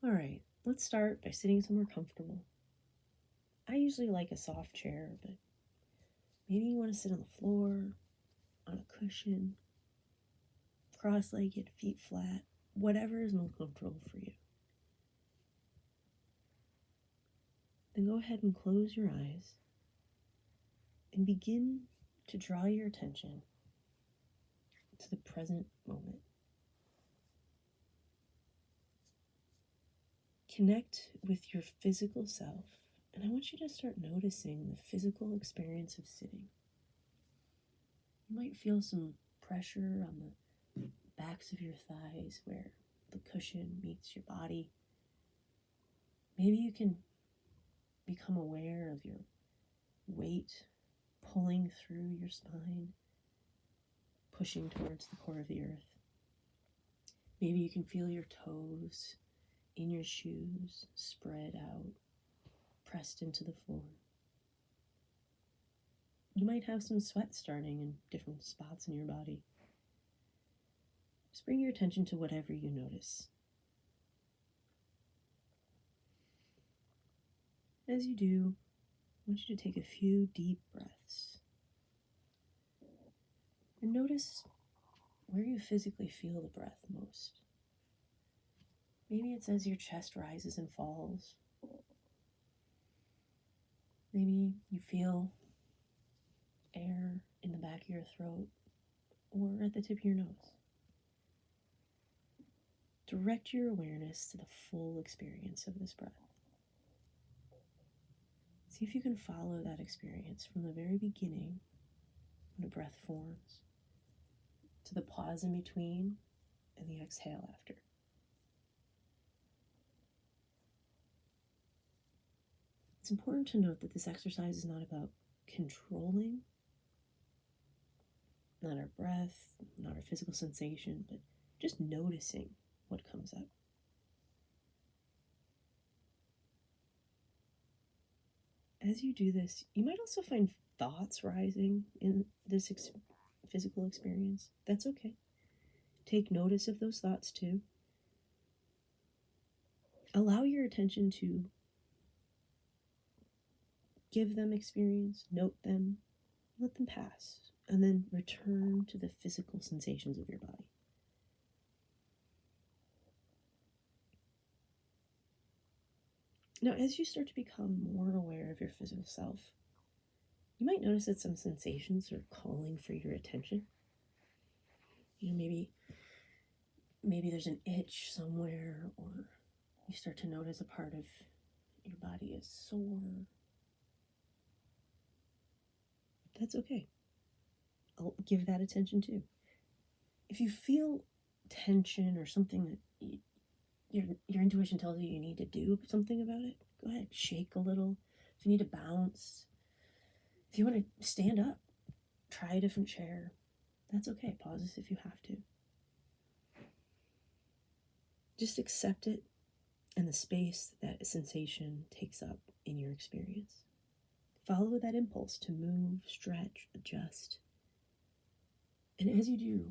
All right, let's start by sitting somewhere comfortable. I usually like a soft chair, but maybe you want to sit on the floor, on a cushion, cross-legged, feet flat, whatever is most comfortable for you. Then go ahead and close your eyes and begin to draw your attention to the present moment. Connect with your physical self, and I want you to start noticing the physical experience of sitting. You might feel some pressure on the backs of your thighs where the cushion meets your body. Maybe you can become aware of your weight pulling through your spine, pushing towards the core of the earth. Maybe you can feel your toes in your shoes spread out, pressed into the floor. You might have some sweat starting in different spots in your body. Just bring your attention to whatever you notice. As you do, I want you to take a few deep breaths and notice where you physically feel the breath most. Maybe it's as your chest rises and falls. Maybe you feel air in the back of your throat or at the tip of your nose. Direct your awareness to the full experience of this breath. See if you can follow that experience from the very beginning, when a breath forms, to the pause in between and the exhale after. It's important to note that this exercise is not about controlling, not our breath, not our physical sensation, but just noticing what comes up. As you do this, you might also find thoughts rising in this physical experience. That's okay. Take notice of those thoughts too. Allow your attention to give them experience, note them, let them pass, and then return to the physical sensations of your body. Now, as you start to become more aware of your physical self, you might notice that some sensations are calling for your attention. Maybe there's an itch somewhere, or you start to notice a part of your body is sore. That's okay. I'll give that attention too. If you feel tension or something that your intuition tells you need to do something about it, go ahead, shake a little. If you need to bounce, if you want to stand up, try a different chair. That's okay. Pause this if you have to. Just accept it and the space that sensation takes up in your experience. Follow that impulse to move, stretch, adjust. And as you do,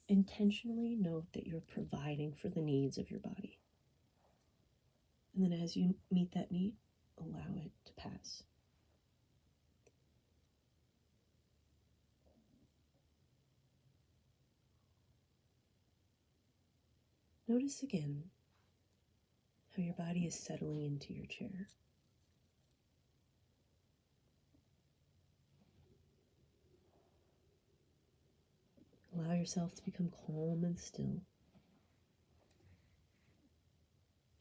intentionally note that you're providing for the needs of your body. And then as you meet that need, allow it to pass. Notice again how your body is settling into your chair. Allow yourself to become calm and still.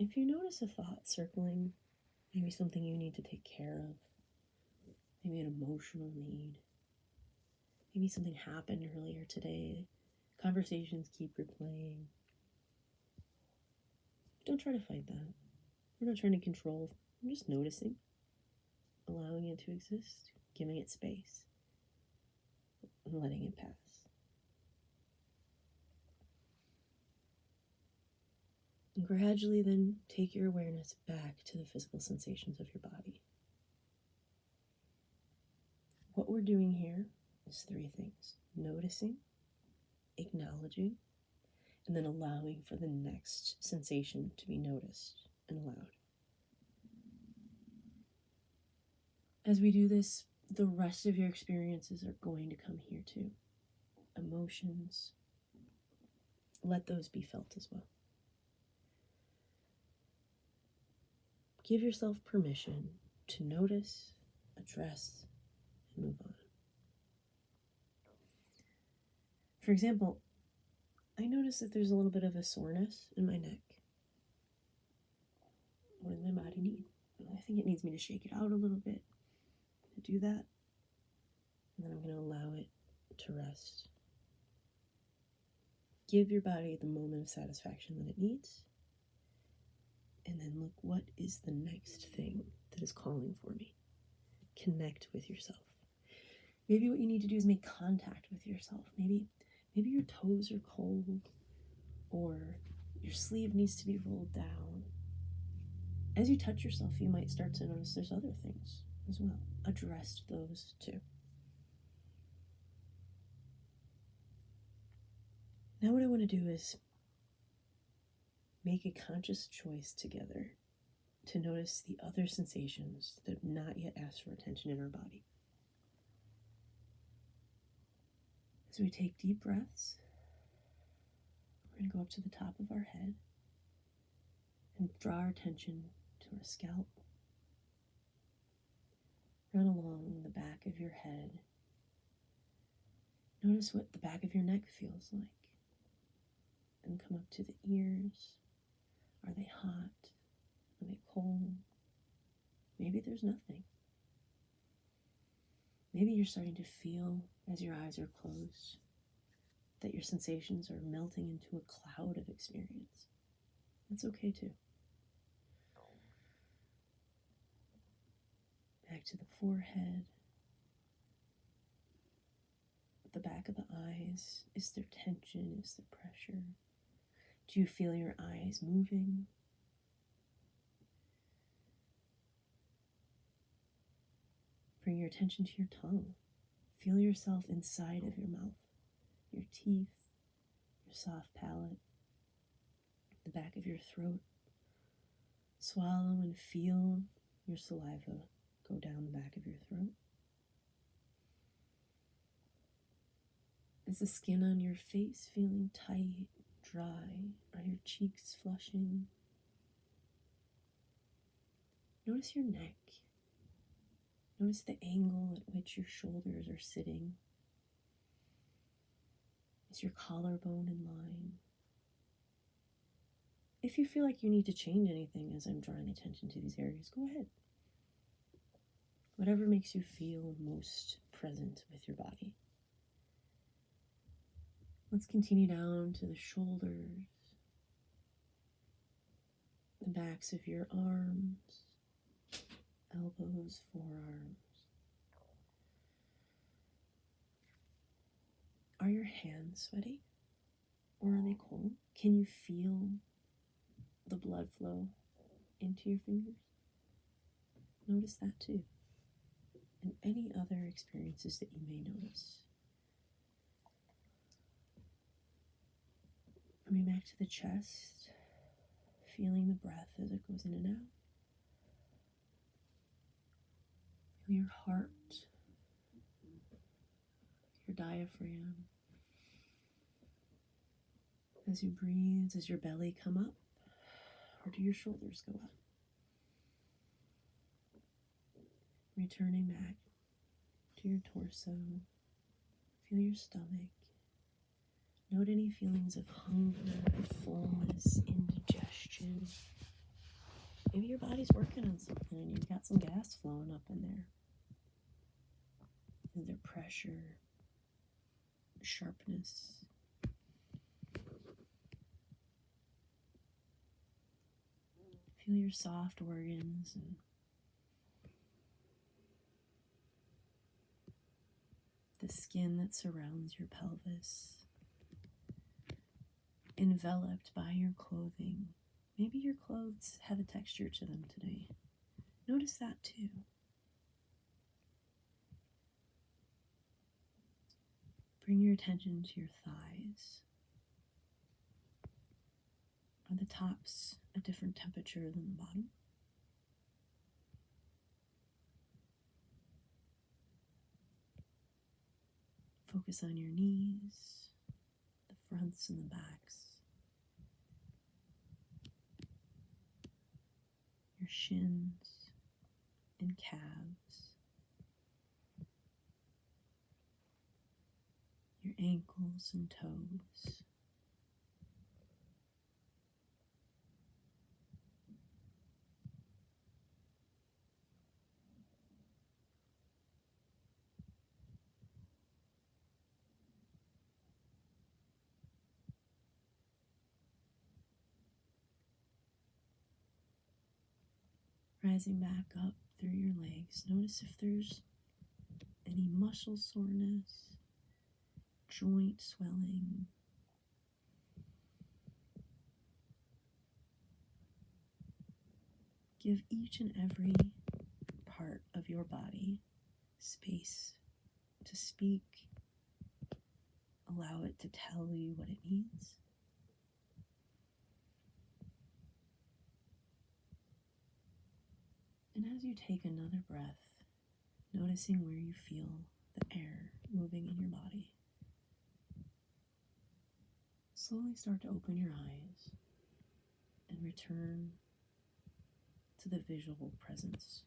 If you notice a thought circling, maybe something you need to take care of, maybe an emotional need, maybe something happened earlier today, conversations keep replaying. Don't try to fight that. We're not trying to control. I'm just noticing, allowing it to exist, giving it space, and letting it pass. And gradually then take your awareness back to the physical sensations of your body. What we're doing here is 3 things: noticing, acknowledging, and then allowing for the next sensation to be noticed and allowed. As we do this, the rest of your experiences are going to come here too. Emotions, let those be felt as well. Give yourself permission to notice, address, and move on. For example, I notice that there's a little bit of a soreness in my neck. What does my body need? I think it needs me to shake it out a little bit. I'm going to do that. And then I'm going to allow it to rest. Give your body the moment of satisfaction that it needs. And then look, what is the next thing that is calling for me? Connect with yourself. Maybe what you need to do is make contact with yourself. Maybe your toes are cold, or your sleeve needs to be rolled down. As you touch yourself, you might start to notice there's other things as well. Address those too. Now what I want to do is make a conscious choice together to notice the other sensations that have not yet asked for attention in our body. As we take deep breaths, we're going to go up to the top of our head and draw our attention to our scalp. Run along the back of your head. Notice what the back of your neck feels like. And come up to the ears. Are they hot? Are they cold? Maybe there's nothing. Maybe you're starting to feel, as your eyes are closed, that your sensations are melting into a cloud of experience. That's okay too. Back to the forehead, the back of the eyes. Is there tension? Is there pressure? Do you feel your eyes moving? Bring your attention to your tongue. Feel yourself inside of your mouth, your teeth, your soft palate, the back of your throat. Swallow and feel your saliva go down the back of your throat. Is the skin on your face feeling tight, dry? Are your cheeks flushing? Notice your neck. Notice the angle at which your shoulders are sitting. Is your collarbone in line? If you feel like you need to change anything as I'm drawing attention to these areas, go ahead. Whatever makes you feel most present with your body. Let's continue down to the shoulders, the backs of your arms, elbows, forearms. Are your hands sweaty or are they cold? Can you feel the blood flow into your fingers? Notice that too. And any other experiences that you may notice. Coming back to the chest, feeling the breath as it goes in and out. Feel your heart, your diaphragm. As you breathe, does your belly come up or do your shoulders go up? Returning back to your torso, feel your stomach. Note any feelings of hunger, fullness, indigestion. Maybe your body's working on something and you've got some gas flowing up in there. Is there pressure, sharpness? Feel your soft organs and the skin that surrounds your pelvis, enveloped by your clothing. Maybe your clothes have a texture to them today. Notice that too. Bring your attention to your thighs. Are the tops a different temperature than the bottom? Focus on your knees, the fronts and the backs, your shins and calves, your ankles and toes. Rising back up through your legs, notice if there's any muscle soreness, joint swelling. Give each and every part of your body space to speak. Allow it to tell you what it needs. And as you take another breath, noticing where you feel the air moving in your body, slowly start to open your eyes and return to the visual presence